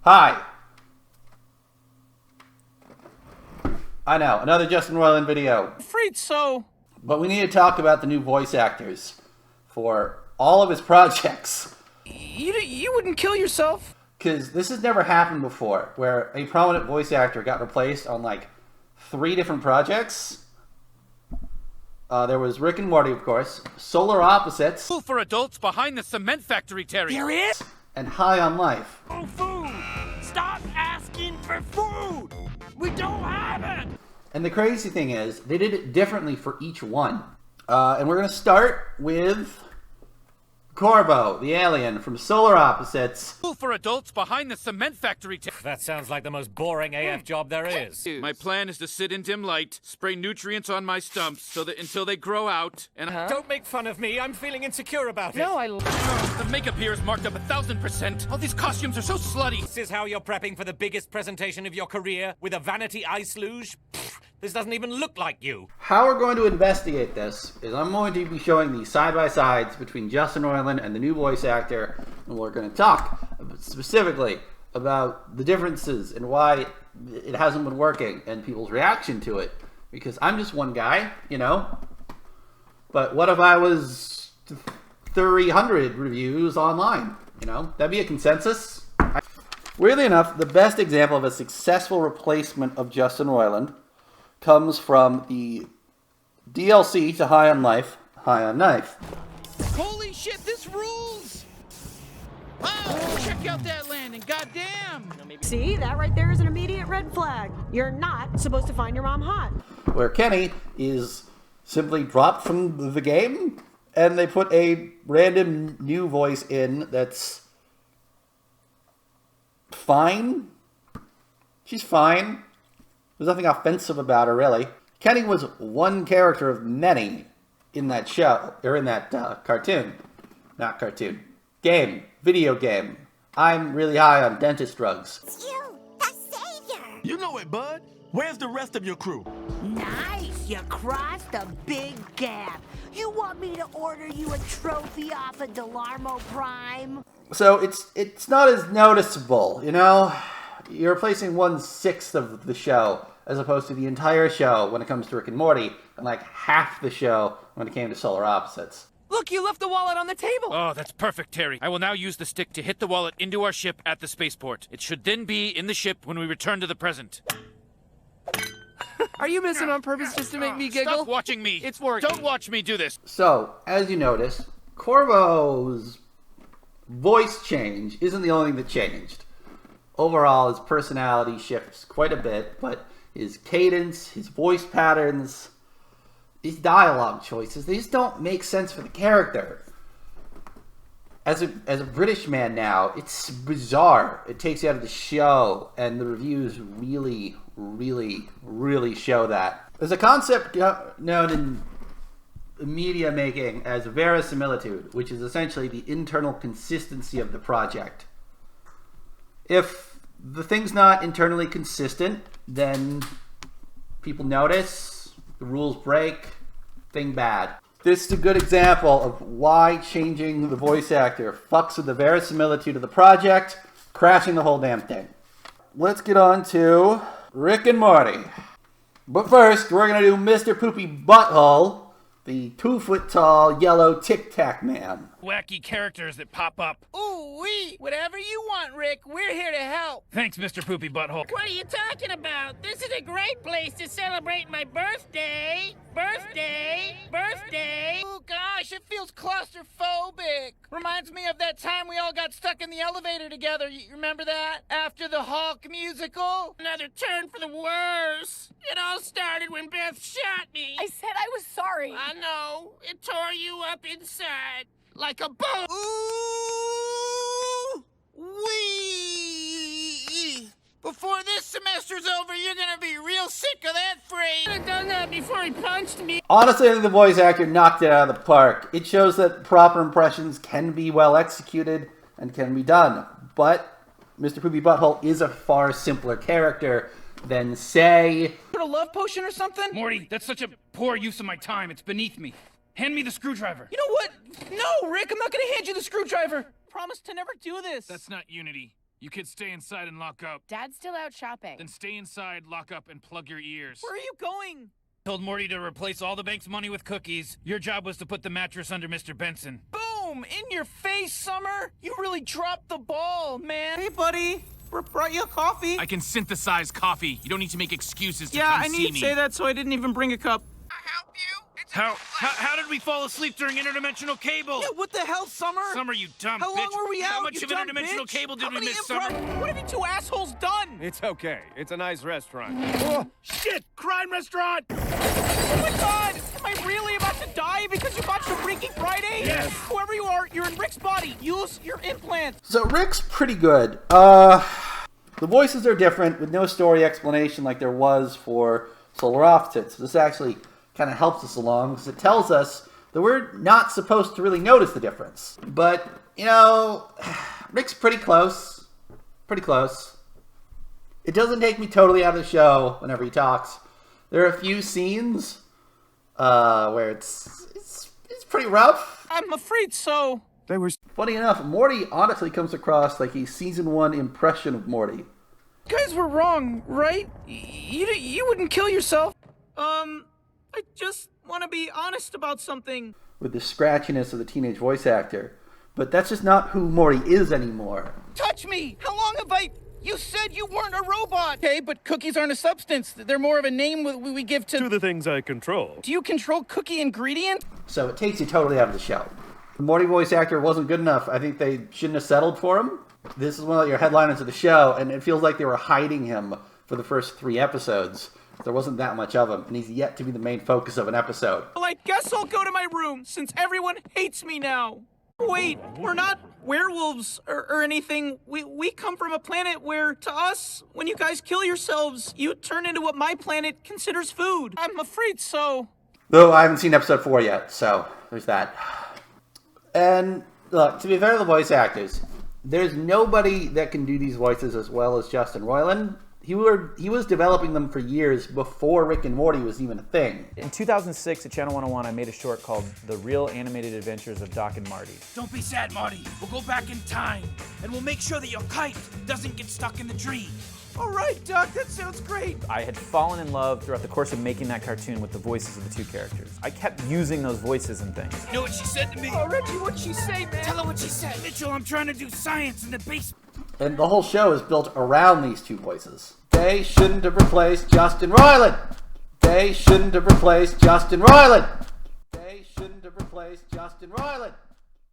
Hi. I know, another Justin Roiland video. Afraid so. But we need to talk about the new voice actors for all of his projects. You wouldn't kill yourself? Because this has never happened before, where a prominent voice actor got replaced on like 3 different projects. There was Rick and Morty, of course, Solar Opposites, Food for adults behind the cement factory, Terry. There is? and High on Life. Oh, food! Stop asking for food! We don't have it! And the crazy thing is, they did it differently for each one. And we're going to start with Corvo, the alien from Solar Opposites. Food for adults behind the cement factory, Terry. That sounds like the most boring AF job there is. My plan is to sit in dim light, spray nutrients on my stumps so that until they grow out, and Don't make fun of me. I'm feeling insecure about it. the makeup here is marked up 1,000%. All these costumes are so slutty. This is how you're prepping for the biggest presentation of your career with a vanity ice luge? Pfft, this doesn't even look like you. How we're going to investigate this is I'm going to be showing the side-by-sides between Justin Roiland and the new voice actor, and we're going to talk specifically about the differences and why it hasn't been working and people's reaction to it. Because I'm just one guy, you know? But what if I was 300 reviews online? You know? That'd be a consensus. Weirdly enough, the best example of a successful replacement of Justin Roiland comes from the DLC to High on Life, High on Knife. Holy shit, this rules! Oh, check out that landing, goddamn! See, that right there is an immediate red flag. You're not supposed to find your mom hot. Where Kenny is simply dropped from the game, and they put a random new voice in that's fine. She's fine. There's nothing offensive about her, really. Kenny was one character of many in that show, or in that cartoon. Not cartoon. Game. Video game. I'm really high on dentist drugs. It's you, the savior. You know it, bud. Where's the rest of your crew? Nice, you crossed a big gap. You want me to order you a trophy off of Delarmo Prime? So it's not as noticeable, you know? You're replacing 1/6 of the show as opposed to the entire show when it comes to Rick and Morty, and like half the show when it came to Solar Opposites. Look, you left the wallet on the table! Oh, that's perfect, Terry. I will now use the stick to hit the wallet into our ship at the spaceport. It should then be in the ship when we return to the present. Are you missing on purpose just to make me giggle? Stop watching me. It's working. Don't watch me do this. So, as you notice, Corvo's voice change isn't the only thing that changed. Overall, his personality shifts quite a bit, but his cadence, his voice patterns, his dialogue choices, they just don't make sense for the character. As a British man now, it's bizarre. It takes you out of the show, and the reviews really, really, really show that. There's a concept known in media making as verisimilitude, which is essentially the internal consistency of the project. If the thing's not internally consistent, then people notice, the rules break, thing bad. This is a good example of why changing the voice actor fucks with the verisimilitude of the project, crashing the whole damn thing. Let's get on to Rick and Morty. But first, we're going to do Mr. Poopy Butthole, the 2-foot-tall yellow Tic Tac man. Wacky characters that pop up. Ooh-wee! Whatever you want, Rick, we're here to help. Thanks, Mr. Poopy Butthole. What are you talking about? This is a great place to celebrate my birthday. Birthday. Oh gosh, it feels claustrophobic. Reminds me of that time we all got stuck in the elevator together. You remember that? After the Hulk musical? Another turn for the worse. It all started when Beth shot me. I said I was sorry. I know. It tore you up inside. Like a boat. Ooh! Wee! Before this semester's over, you're gonna be real sick of that phrase. I've done that before he punched me. Honestly, I think the voice actor knocked it out of the park. It shows that proper impressions can be well executed and can be done. But Mr. Poopy Butthole is a far simpler character than, say... Put a love potion or something? Morty, that's such a poor use of my time. It's beneath me. Hand me the screwdriver. You know what? No, Rick, I'm not gonna hand you the screwdriver. Promise to never do this. That's not unity. You kids stay inside and lock up. Dad's still out shopping. Then stay inside, lock up, and plug your ears. Where are you going? Told Morty to replace all the bank's money with cookies. Your job was to put the mattress under Mr. Benson. Boom! In your face, Summer! You really dropped the ball, man. Hey, buddy. Brought you a coffee. I can synthesize coffee. You don't need to make excuses to Yeah, come I see knew you'd me. say that, so I didn't even bring a cup. How did we fall asleep during interdimensional cable? Yeah, what the hell, Summer? Summer, you dumb How bitch. long were we out? How much you of dumb interdimensional bitch? cable did How we many miss, improv- Summer? What have you two assholes done? It's okay. It's a nice restaurant. Oh, shit! Crime restaurant! Oh my god! Am I really about to die because you botched a Freaky Friday? Yes. Whoever you are, you're in Rick's body. Use your implant. So Rick's pretty good. The voices are different with no story explanation like there was for Solar Opposites. This actually kind of helps us along because it tells us that we're not supposed to really notice the difference. But, you know, Rick's pretty close. Pretty close. It doesn't take me totally out of the show whenever he talks. There are a few scenes where it's pretty rough. I'm afraid so. They were... Funny enough, Morty honestly comes across like he's season 1 impression of Morty. You guys were wrong, right? You wouldn't kill yourself. I just want to be honest about something. With the scratchiness of the teenage voice actor. But that's just not who Morty is anymore. Touch me! How long have I... You said you weren't a robot! Okay, but cookies aren't a substance. They're more of a name we give to... To the things I control. Do you control cookie ingredients? So it takes you totally out of the show. The Morty voice actor wasn't good enough. I think they shouldn't have settled for him. This is one of your headliners of the show, and it feels like they were hiding him for the first 3 episodes. There wasn't that much of him, and he's yet to be the main focus of an episode. Well, I guess I'll go to my room, since everyone hates me now. Wait, we're not werewolves or anything. We come from a planet where, to us, when you guys kill yourselves, you turn into what my planet considers food. I'm afraid so. Though I haven't seen episode 4 yet, so there's that. And, look, to be fair to the voice actors, there's nobody that can do these voices as well as Justin Roiland. He was developing them for years before Rick and Morty was even a thing. In 2006 at Channel 101, I made a short called The Real Animated Adventures of Doc and Marty. Don't be sad, Marty. We'll go back in time, and we'll make sure that your kite doesn't get stuck in the tree. All right, Doc, that sounds great. I had fallen in love throughout the course of making that cartoon with the voices of the 2 characters. I kept using those voices and things. You know what she said to me? Oh, Reggie, what'd she say, man? Tell her what she said. Mitchell, I'm trying to do science in the basement. And the whole show is built around these 2 voices. They shouldn't have replaced Justin Roiland. They shouldn't have replaced Justin Roiland. They shouldn't have replaced Justin Roiland.